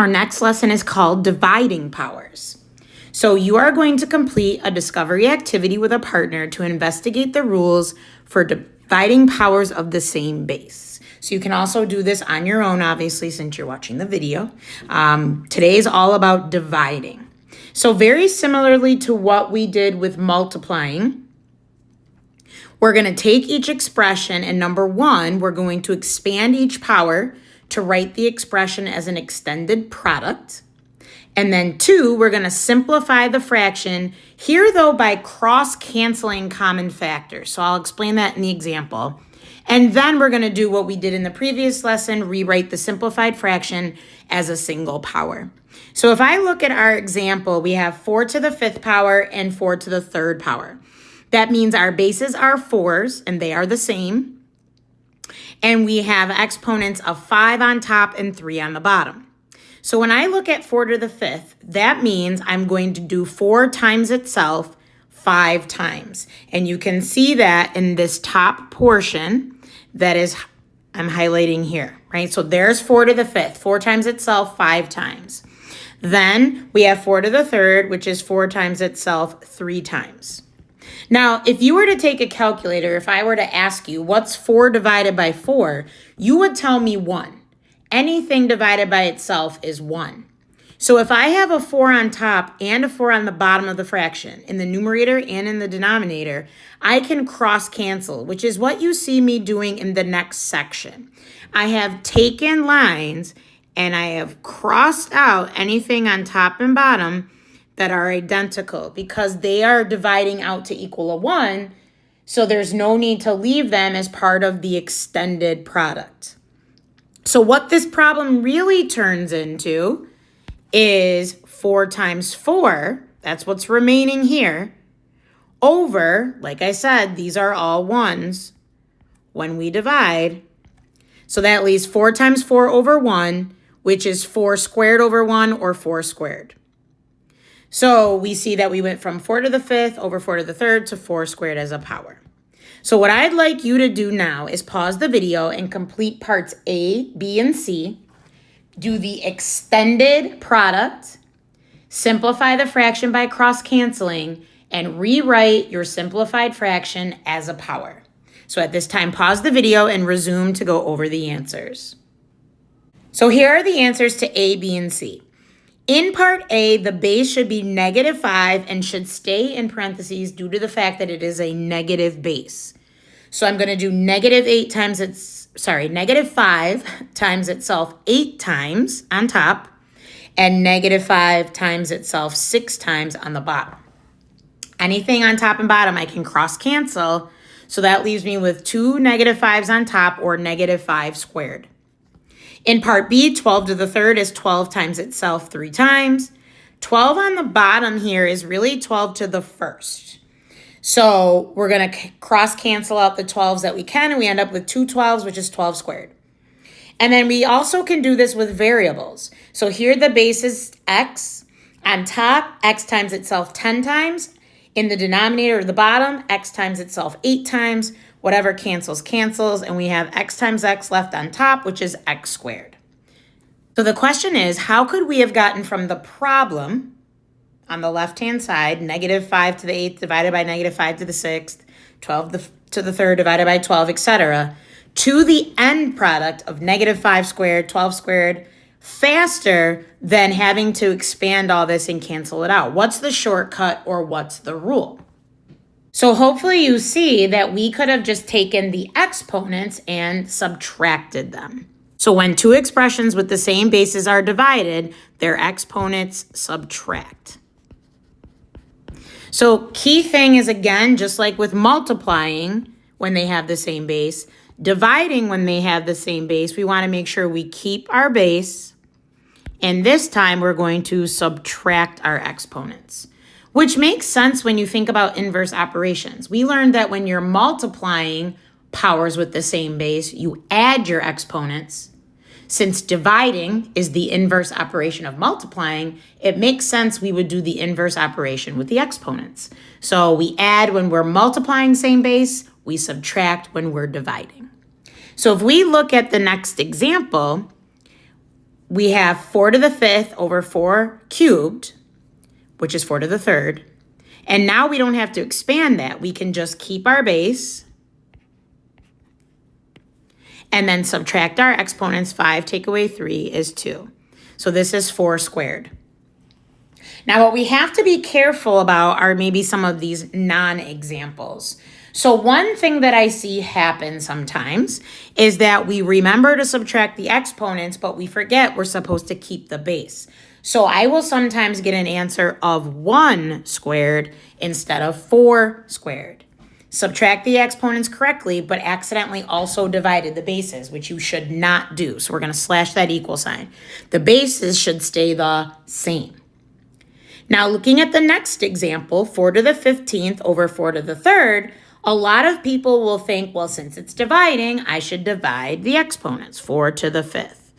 Our next lesson is called dividing powers. So you are going to complete a discovery activity with a partner to investigate the rules for dividing powers of the same base. So you can also do this on your own, obviously, since you're watching the video. Today is all about dividing. So very similarly to what we did with multiplying, we're going to take each expression, and number one, we're going to expand each power to write the expression as an extended product. And then two, we're going to simplify the fraction, here though by cross-canceling common factors. So I'll explain that in the example. And then we're going to do what we did in the previous lesson, rewrite the simplified fraction as a single power. So if I look at our example, we have 4 to the 5th power and 4 to the 3rd power. That means our bases are 4s, and they are the same. And we have exponents of 5 on top and 3 on the bottom. So when I look at 4 to the 5th, that means I'm going to do 4 times itself 5 times. And you can see that in this top portion that is, I'm highlighting here, right? So there's 4 to the 5th, 4 times itself 5 times. Then we have 4 to the 3rd, which is 4 times itself 3 times. Now, if you were to take a calculator, if I were to ask you what's 4 divided by 4, you would tell me 1. Anything divided by itself is 1. So if I have a 4 on top and a 4 on the bottom of the fraction, in the numerator and in the denominator, I can cross cancel, which is what you see me doing in the next section. I have taken lines and I have crossed out anything on top and bottom that are identical because they are dividing out to equal a 1, so there's no need to leave them as part of the extended product. So what this problem really turns into is 4 times 4, that's what's remaining here, over, like I said, these are all 1s when we divide. So that leaves 4 times 4 over 1, which is 4 squared over 1, or 4 squared. So we see that we went from 4 to the 5th over 4 to the 3rd to 4 squared as a power. So what I'd like you to do now is pause the video and complete parts A, B, and C. Do the extended product, simplify the fraction by cross-canceling, and rewrite your simplified fraction as a power. So at this time, pause the video and resume to go over the answers. So here are the answers to A, B, and C. In part A, the base should be -5 and should stay in parentheses due to the fact that it is a negative base. So I'm going to do -5 times itself 8 times on top and -5 times itself 6 times on the bottom. Anything on top and bottom I can cross cancel, so that leaves me with 2 -5s on top, or -5 squared. In part B, 12 to the 3rd is 12 times itself 3 times. 12 on the bottom here is really 12 to the 1st. So we're going to cross cancel out the 12s that we can, and we end up with 2 12s, which is 12 squared. And then we also can do this with variables. So here the base is x. On top, x times itself 10 times. In the denominator or the bottom, x times itself 8 times. Whatever cancels, cancels, and we have x times x left on top, which is x squared. So the question is, how could we have gotten from the problem on the left-hand side, -5 to the 8th divided by -5 to the 6th, 12 to the 3rd divided by 12, etc., to the end product of -5 squared, 12 squared, faster than having to expand all this and cancel it out? What's the shortcut, or what's the rule? So hopefully you see that we could have just taken the exponents and subtracted them. So when two expressions with the same bases are divided, their exponents subtract. So key thing is, again, just like with multiplying when they have the same base, dividing when they have the same base, we want to make sure we keep our base, and this time we're going to subtract our exponents. Which makes sense when you think about inverse operations. We learned that when you're multiplying powers with the same base, you add your exponents. Since dividing is the inverse operation of multiplying, it makes sense we would do the inverse operation with the exponents. So we add when we're multiplying same base, we subtract when we're dividing. So if we look at the next example, we have 4 to the 5th over 4 cubed, which is 4 to the 3rd. And now we don't have to expand that. We can just keep our base and then subtract our exponents. 5 take away 3 is 2. So this is 4 squared. Now what we have to be careful about are maybe some of these non-examples. So one thing that I see happen sometimes is that we remember to subtract the exponents, but we forget we're supposed to keep the base. So I will sometimes get an answer of 1 squared instead of 4 squared. Subtract the exponents correctly, but accidentally also divided the bases, which you should not do. So we're going to slash that equal sign. The bases should stay the same. Now looking at the next example, 4 to the 15th over 4 to the 3rd, a lot of people will think, well, since it's dividing, I should divide the exponents, 4 to the 5th.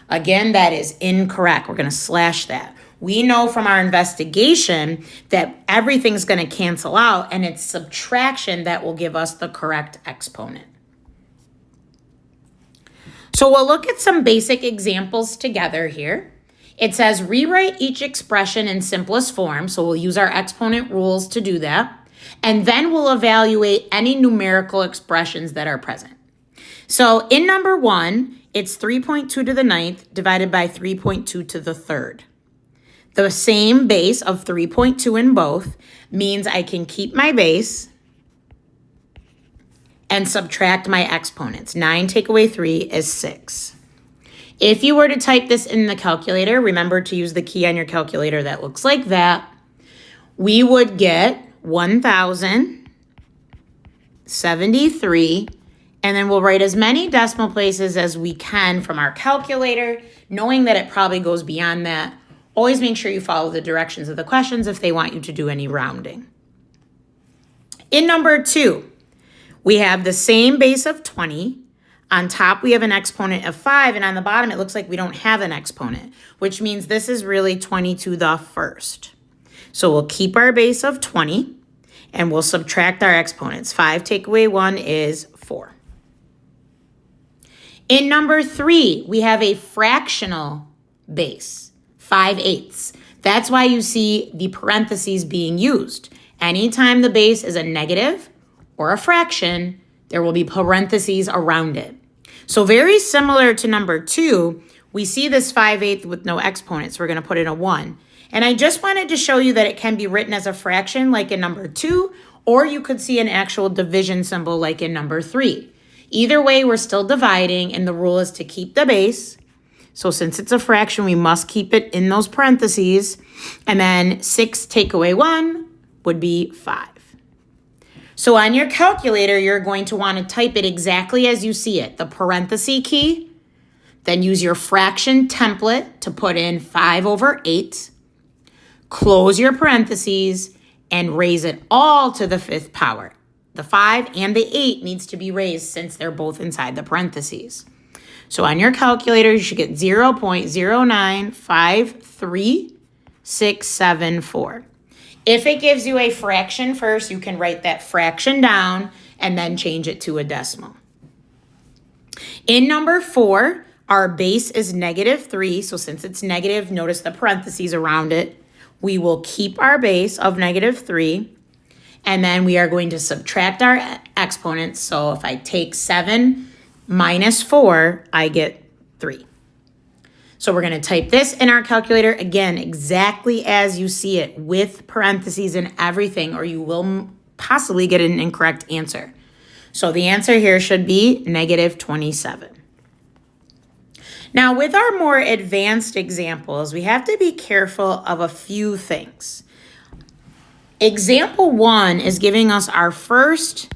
Again, that is incorrect. We're going to slash that. We know from our investigation that everything's going to cancel out, and it's subtraction that will give us the correct exponent. So we'll look at some basic examples together here. It says rewrite each expression in simplest form, so we'll use our exponent rules to do that. And then we'll evaluate any numerical expressions that are present. So in number 1, it's 3.2 to the 9th divided by 3.2 to the 3rd. The same base of 3.2 in both means I can keep my base and subtract my exponents. 9 take away 3 is 6. If you were to type this in the calculator, remember to use the key on your calculator that looks like that, we would get 1,073, and then we'll write as many decimal places as we can from our calculator, knowing that it probably goes beyond that. Always make sure you follow the directions of the questions if they want you to do any rounding. In number 2, we have the same base of 20. On top, we have an exponent of 5, and on the bottom, it looks like we don't have an exponent, which means this is really 20 to the 1st. So we'll keep our base of 20, and we'll subtract our exponents. 5 take away 1 is 4. In number 3, we have a fractional base, 5/8. That's why you see the parentheses being used. Anytime the base is a negative or a fraction, there will be parentheses around it. So very similar to number 2, we see this 5/8 with no exponents. We're going to put in a 1. And I just wanted to show you that it can be written as a fraction like in number 2, or you could see an actual division symbol like in number 3. Either way, we're still dividing, and the rule is to keep the base. So since it's a fraction, we must keep it in those parentheses. And then 6 take away 1 would be 5. So on your calculator, you're going to want to type it exactly as you see it. The parenthesis key, then use your fraction template to put in 5/8. Close your parentheses and raise it all to the 5th power. The 5 and the 8 needs to be raised since they're both inside the parentheses. So on your calculator, you should get 0.095367 If it gives you a fraction first, you can write that fraction down and then change it to a decimal. In number 4, our base is -3. So since it's negative, notice the parentheses around it. We will keep our base of -3, and then we are going to subtract our exponents. So if I take 7 minus 4, I get 3. So we're going to type this in our calculator, again, exactly as you see it, with parentheses and everything, or you will possibly get an incorrect answer. So the answer here should be -27. Now, with our more advanced examples, we have to be careful of a few things. Example 1 is giving us our first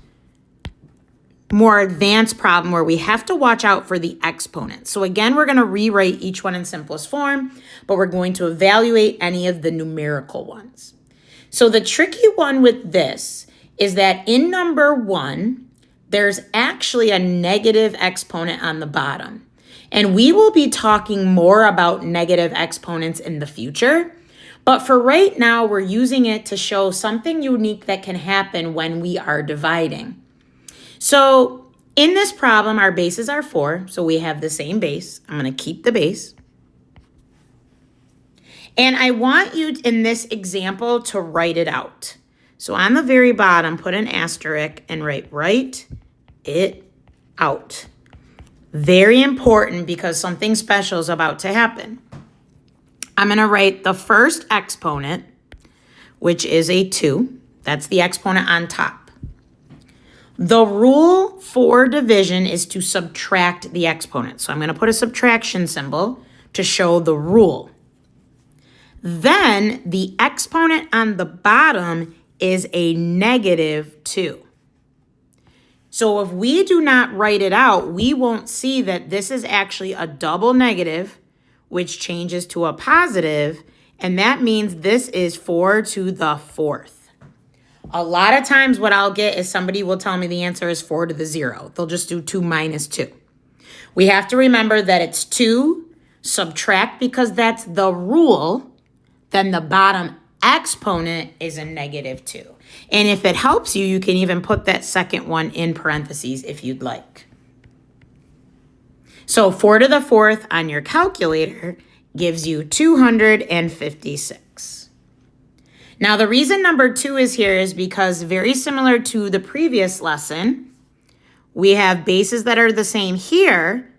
more advanced problem where we have to watch out for the exponents. So again, we're going to rewrite each one in simplest form, but we're going to evaluate any of the numerical ones. So the tricky one with this is that in number 1, there's actually a negative exponent on the bottom. And we will be talking more about negative exponents in the future. But for right now, we're using it to show something unique that can happen when we are dividing. So in this problem, our bases are 4. So we have the same base. I'm going to keep the base. And I want you in this example to write it out. So on the very bottom, put an asterisk and write it out. Very important because something special is about to happen. I'm going to write the first exponent, which is a 2. That's the exponent on top. The rule for division is to subtract the exponent. So I'm going to put a subtraction symbol to show the rule. Then the exponent on the bottom is a -2. So if we do not write it out, we won't see that this is actually a double negative, which changes to a positive, and that means this is 4 to the 4th. A lot of times what I'll get is somebody will tell me the answer is 4 to the 0. They'll just do 2 minus 2. We have to remember that it's 2, subtract because that's the rule, then the bottom exponent is a -2. And if it helps you, you can even put that second one in parentheses if you'd like. So 4 to the 4th on your calculator gives you 256. Now the reason number 2 is here is because very similar to the previous lesson, we have bases that are the same here,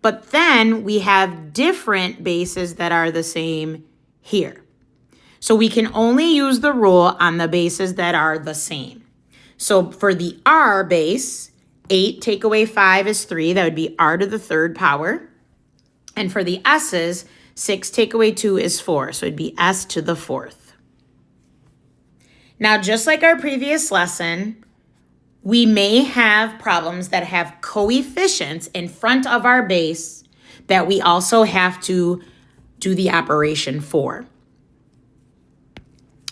but then we have different bases that are the same here. So we can only use the rule on the bases that are the same. So for the r base, 8 take away 5 is 3. That would be r to the 3rd power. And for the s's, 6 take away 2 is 4. So it'd be s to the 4th. Now, just like our previous lesson, we may have problems that have coefficients in front of our base that we also have to do the operation for.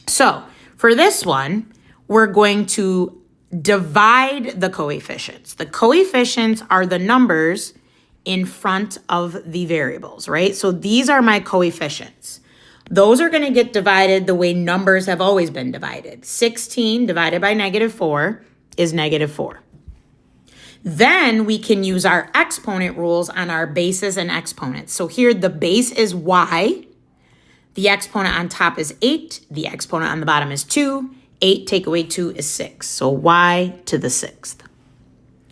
So for this one, we're going to divide the coefficients. The coefficients are the numbers in front of the variables, right? So these are my coefficients. Those are going to get divided the way numbers have always been divided. 16 divided by -4 is -4. Then we can use our exponent rules on our bases and exponents. So here the base is y. The exponent on top is 8. The exponent on the bottom is 2. 8 take away 2 is 6. So y to the 6th.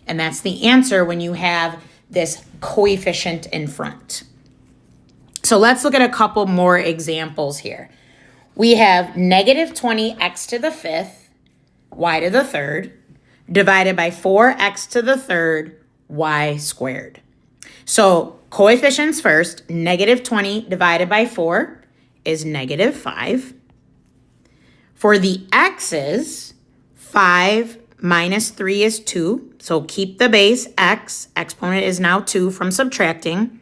And that's the answer when you have this coefficient in front. So let's look at a couple more examples here. We have -20x to the 5th, y to the 3rd, divided by 4x to the 3rd, y squared. So coefficients first, -20 divided by 4 is -5. For the x's, 5 minus 3 is 2. So keep the base x, exponent is now 2 from subtracting.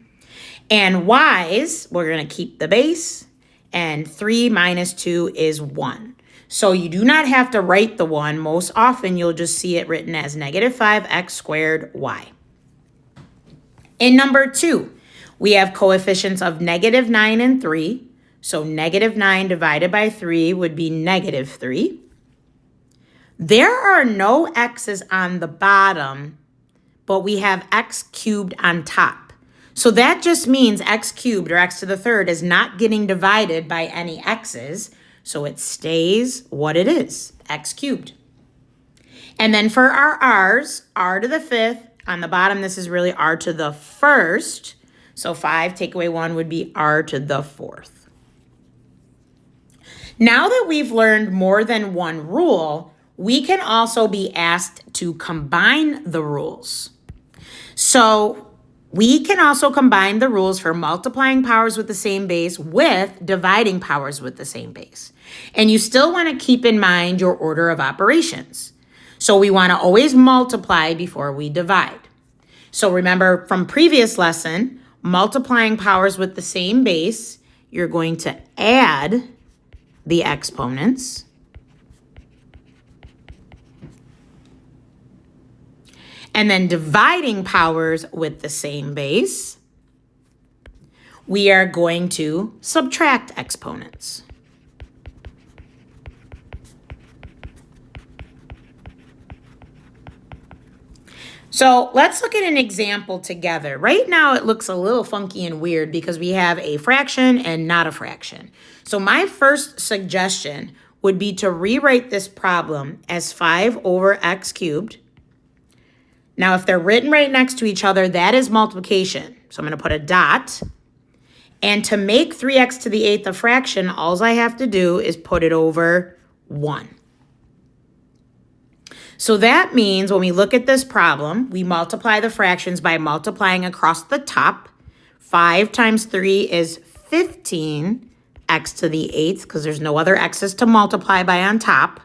And y's, we're going to keep the base, and 3 minus 2 is 1. So you do not have to write the 1. Most often you'll just see it written as -5x squared y. In number 2, we have coefficients of -9 and 3. So -9 divided by 3 would be -3. There are no x's on the bottom, but we have x cubed on top. So that just means x cubed, or x to the 3rd, is not getting divided by any x's. So it stays what it is, x cubed. And then for our r's, r to the 5th, on the bottom this is really r to the 1st. So 5 take away 1 would be r to the 4th. Now that we've learned more than one rule, we can also be asked to combine the rules. So we can also combine the rules for multiplying powers with the same base with dividing powers with the same base. And you still want to keep in mind your order of operations. So we want to always multiply before we divide. So remember from previous lesson, multiplying powers with the same base, you're going to add the exponents. And then dividing powers with the same base, we are going to subtract exponents. So let's look at an example together. Right now it looks a little funky and weird because we have a fraction and not a fraction. So my first suggestion would be to rewrite this problem as 5 over x cubed. Now if they're written right next to each other, that is multiplication. So I'm going to put a dot. And to make 3x to the 8th a fraction, all I have to do is put it over 1. So that means when we look at this problem, we multiply the fractions by multiplying across the top. 5 times 3 is 15 x to the 8th because there's no other x's to multiply by on top.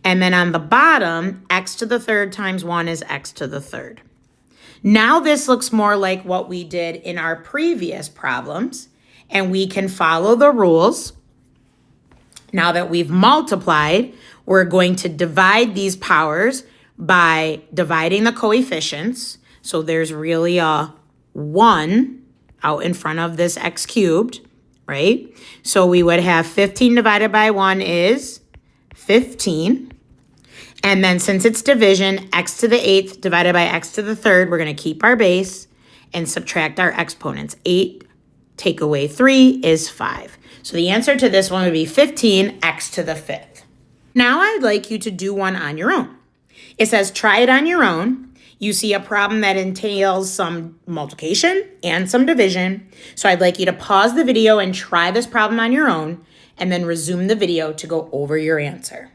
And then on the bottom, x to the 3rd times 1 is x to the 3rd. Now this looks more like what we did in our previous problems, and we can follow the rules. Now that we've multiplied, we're going to divide these powers by dividing the coefficients. So there's really a 1 out in front of this x cubed, right? So we would have 15 divided by 1 is 15. And then since it's division, x to the 8th divided by x to the 3rd, we're going to keep our base and subtract our exponents. 8 take away 3 is 5. So the answer to this one would be 15 x to the 5th. Now I'd like you to do one on your own. It says try it on your own. You see a problem that entails some multiplication and some division. So I'd like you to pause the video and try this problem on your own and then resume the video to go over your answer.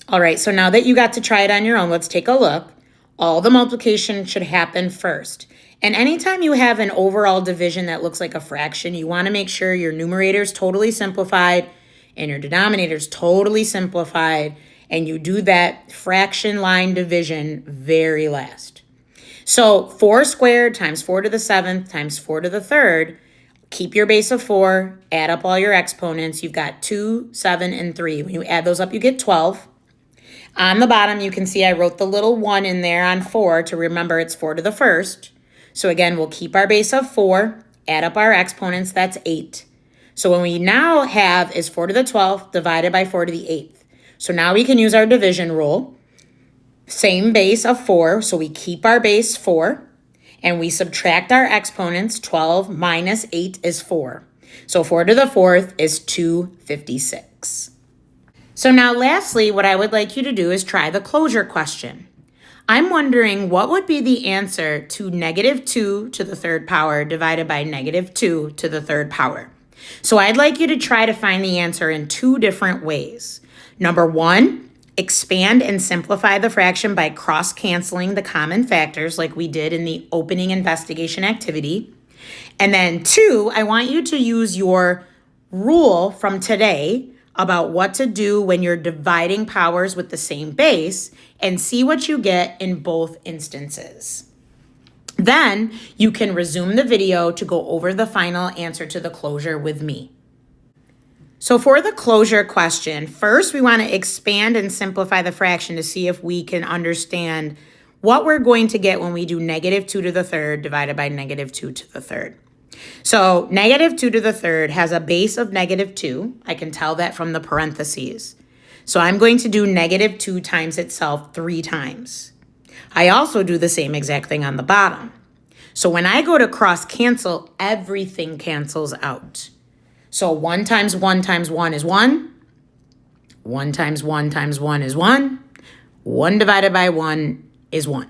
All right, so now that you got to try it on your own, let's take a look. All the multiplication should happen first. And anytime you have an overall division that looks like a fraction, you want to make sure your numerator is totally simplified and your denominator is totally simplified, and you do that fraction line division very last. So 4 squared times 4 to the 7th times 4 to the 3rd, keep your base of 4, add up all your exponents. You've got 2, 7, and 3. When you add those up, you get 12. On the bottom, you can see I wrote the little 1 in there on 4 to remember it's 4 to the 1st. So again, we'll keep our base of 4, add up our exponents, that's 8. So what we now have is 4 to the 12th divided by 4 to the 8th. So now we can use our division rule. Same base of 4, so we keep our base 4, and we subtract our exponents. 12 minus 8 is 4. So 4 to the 4th is 256. So now lastly, what I would like you to do is try the closure question. I'm wondering what would be the answer to negative 2 to the 3rd power divided by negative 2 to the 3rd power. So I'd like you to try to find the answer in 2 different ways. Number 1, expand and simplify the fraction by cross-canceling the common factors like we did in the opening investigation activity. And then 2, I want you to use your rule from today about what to do when you're dividing powers with the same base and see what you get in both instances. Then you can resume the video to go over the final answer to the closure with me. So for the closure question, first we want to expand and simplify the fraction to see if we can understand what we're going to get when we do negative 2 to the 3rd divided by negative 2 to the 3rd. So negative 2 to the 3rd has a base of negative 2. I can tell that from the parentheses. So I'm going to do negative 2 times itself 3 times. I also do the same exact thing on the bottom. So when I go to cross cancel, everything cancels out. So 1 times 1 times 1 is 1. 1 times 1 times 1 is 1. 1 divided by 1 is 1.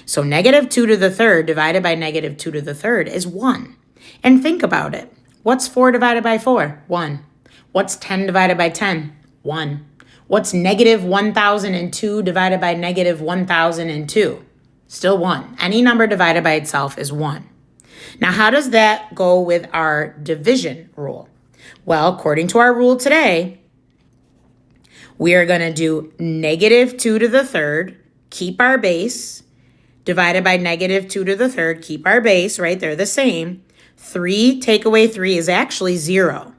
So negative 2 to the 3rd divided by negative 2 to the 3rd is 1. And think about it. What's 4 divided by 4? 1. What's 10 divided by 10? 1. What's negative 1,002 divided by negative 1,002? Still 1. Any number divided by itself is 1. Now, how does that go with our division rule? Well, according to our rule today, we are going to do negative 2 to the 3rd, keep our base, divided by negative 2 to the 3rd, keep our base, right? They're the same. 3 take away 3 is actually 0.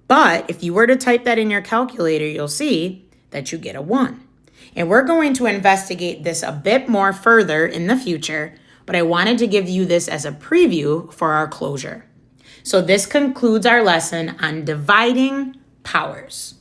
But if you were to type that in your calculator, you'll see that you get a 1. And we're going to investigate this a bit more further in the future, but I wanted to give you this as a preview for our closure. So this concludes our lesson on dividing powers.